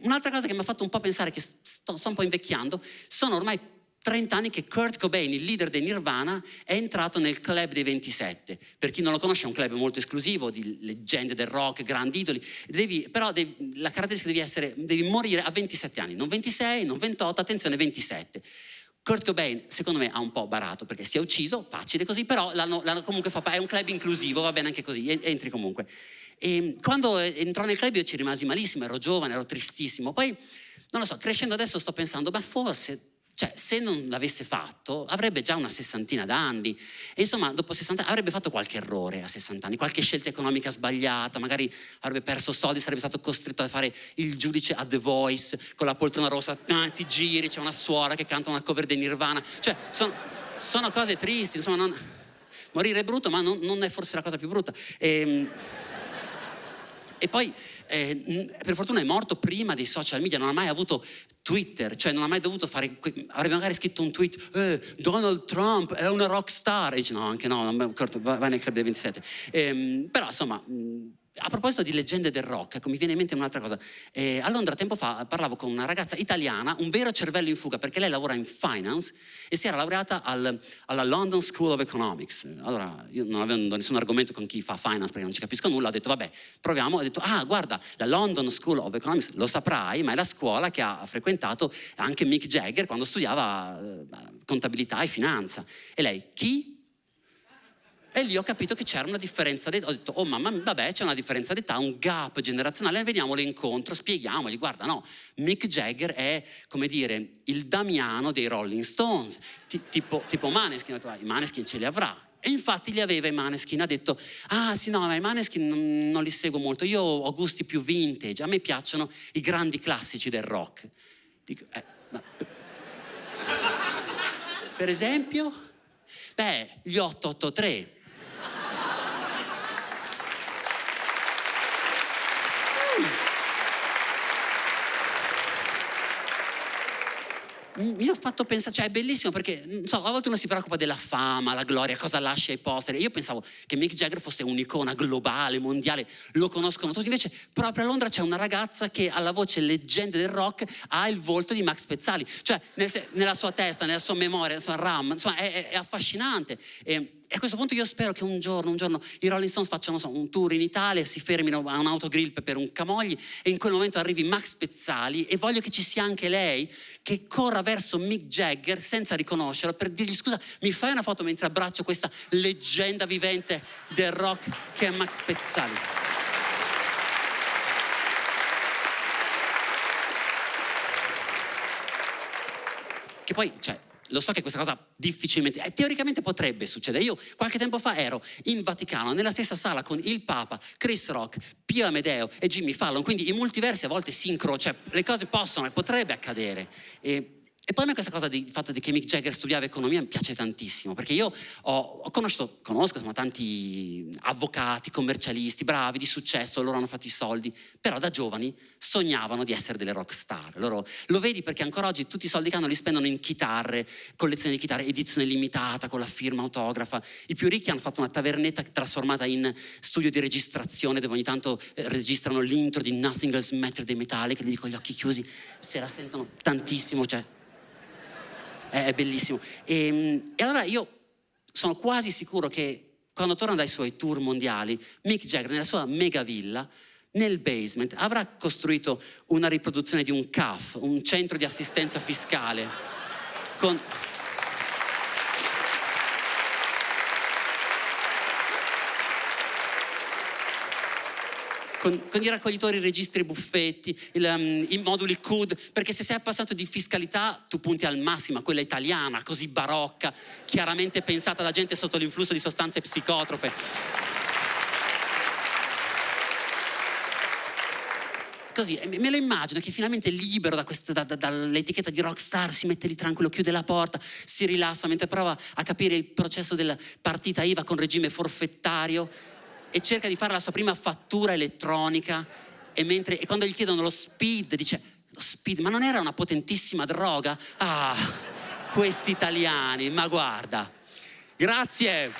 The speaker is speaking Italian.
un'altra cosa che mi ha fatto un po' pensare che sto un po' invecchiando, sono ormai 30 anni che Kurt Cobain, il leader dei Nirvana, è entrato nel club dei 27. Per chi non lo conosce è un club molto esclusivo di leggende del rock, grandi idoli. La caratteristica devi morire a 27 anni, non 26, non 28, attenzione 27. Kurt Cobain secondo me ha un po' barato perché si è ucciso, facile così, però l'hanno comunque è un club inclusivo, va bene anche così, entri comunque. E quando entrò nel club io ci rimasi malissimo, ero giovane, ero tristissimo. Poi, non lo so, crescendo adesso sto pensando, ma forse, cioè, se non l'avesse fatto avrebbe già una 60ina d'anni e insomma dopo 60 anni avrebbe fatto qualche errore a 60 anni, qualche scelta economica sbagliata, magari avrebbe perso soldi, sarebbe stato costretto a fare il giudice a The Voice con la poltrona rossa, ti giri, c'è una suora che canta una cover dei Nirvana, cioè sono cose tristi, insomma morire è brutto ma non è forse la cosa più brutta. E poi per fortuna è morto prima dei social media, non ha mai avuto Twitter, cioè non ha mai dovuto fare, avrebbe magari scritto un tweet, Donald Trump è una rock star, e dice no, anche no, vai nel club dei 27. Però insomma, a proposito di leggende del rock, ecco, mi viene in mente un'altra cosa. A Londra tempo fa parlavo con una ragazza italiana, un vero cervello in fuga, perché lei lavora in finance e si era laureata alla London School of Economics. Allora io non avevo nessun argomento con chi fa finance perché non ci capisco nulla, ho detto vabbè, proviamo. Ho detto guarda, la London School of Economics lo saprai, ma è la scuola che ha frequentato anche Mick Jagger quando studiava contabilità e finanza. E lei, chi? E lì ho capito che c'era una differenza d'età. Ho detto, oh mamma, vabbè, c'è una differenza d'età, un gap generazionale, veniamole incontro, spieghiamogli, guarda, no, Mick Jagger è, come dire, il Damiano dei Rolling Stones, tipo Maneskin. Ho detto, i Maneskin ce li avrà. E infatti li aveva i Maneskin, ha detto, sì no, ma i Maneskin non li seguo molto, io ho gusti più vintage, a me piacciono i grandi classici del rock. Dico, per esempio? Beh, gli 883. Mi ha fatto pensare, cioè è bellissimo perché non so, a volte uno si preoccupa della fama, la gloria, cosa lascia ai posteri. Io pensavo che Mick Jagger fosse un'icona globale, mondiale, lo conoscono tutti, invece proprio a Londra c'è una ragazza che alla voce leggende del rock ha il volto di Max Pezzali, cioè nella sua testa, nella sua memoria, nella sua RAM, insomma è affascinante. E a questo punto io spero che un giorno i Rolling Stones facciano un tour in Italia, si fermino a un autogrill per un Camogli e in quel momento arrivi Max Pezzali e voglio che ci sia anche lei che corra verso Mick Jagger senza riconoscerlo per dirgli scusa, mi fai una foto mentre abbraccio questa leggenda vivente del rock che è Max Pezzali. Che poi, cioè, lo so che questa cosa difficilmente, teoricamente potrebbe succedere. Io qualche tempo fa ero in Vaticano, nella stessa sala con il Papa, Chris Rock, Pio Amedeo e Jimmy Fallon, quindi i multiversi a volte si incrociano, cioè le cose possono e potrebbe accadere. E poi a me questa cosa del fatto che Mick Jagger studiava economia mi piace tantissimo, perché io conosco insomma, tanti avvocati, commercialisti, bravi, di successo, loro hanno fatto i soldi, però da giovani sognavano di essere delle rock star. Loro, lo vedi perché ancora oggi tutti i soldi che hanno li spendono in chitarre, collezioni di chitarre, edizione limitata, con la firma autografa. I più ricchi hanno fatto una tavernetta trasformata in studio di registrazione, dove ogni tanto registrano l'intro di Nothing Else Matters dei Metallica, li dico con gli occhi chiusi, se la sentono tantissimo, cioè è bellissimo. E allora io sono quasi sicuro che quando torna dai suoi tour mondiali, Mick Jagger nella sua mega villa, nel basement, avrà costruito una riproduzione di un CAF, un centro di assistenza fiscale, con i raccoglitori, i registri buffetti, i moduli CUD, perché se sei appassionato di fiscalità tu punti al massimo a quella italiana, così barocca, chiaramente pensata da gente sotto l'influsso di sostanze psicotrope. Così, me lo immagino che finalmente libero dall'etichetta di rockstar si mette lì tranquillo, chiude la porta, si rilassa mentre prova a capire il processo della partita IVA con regime forfettario e cerca di fare la sua prima fattura elettronica e quando gli chiedono lo speed dice, lo speed, ma non era una potentissima droga? Questi italiani, ma guarda, grazie.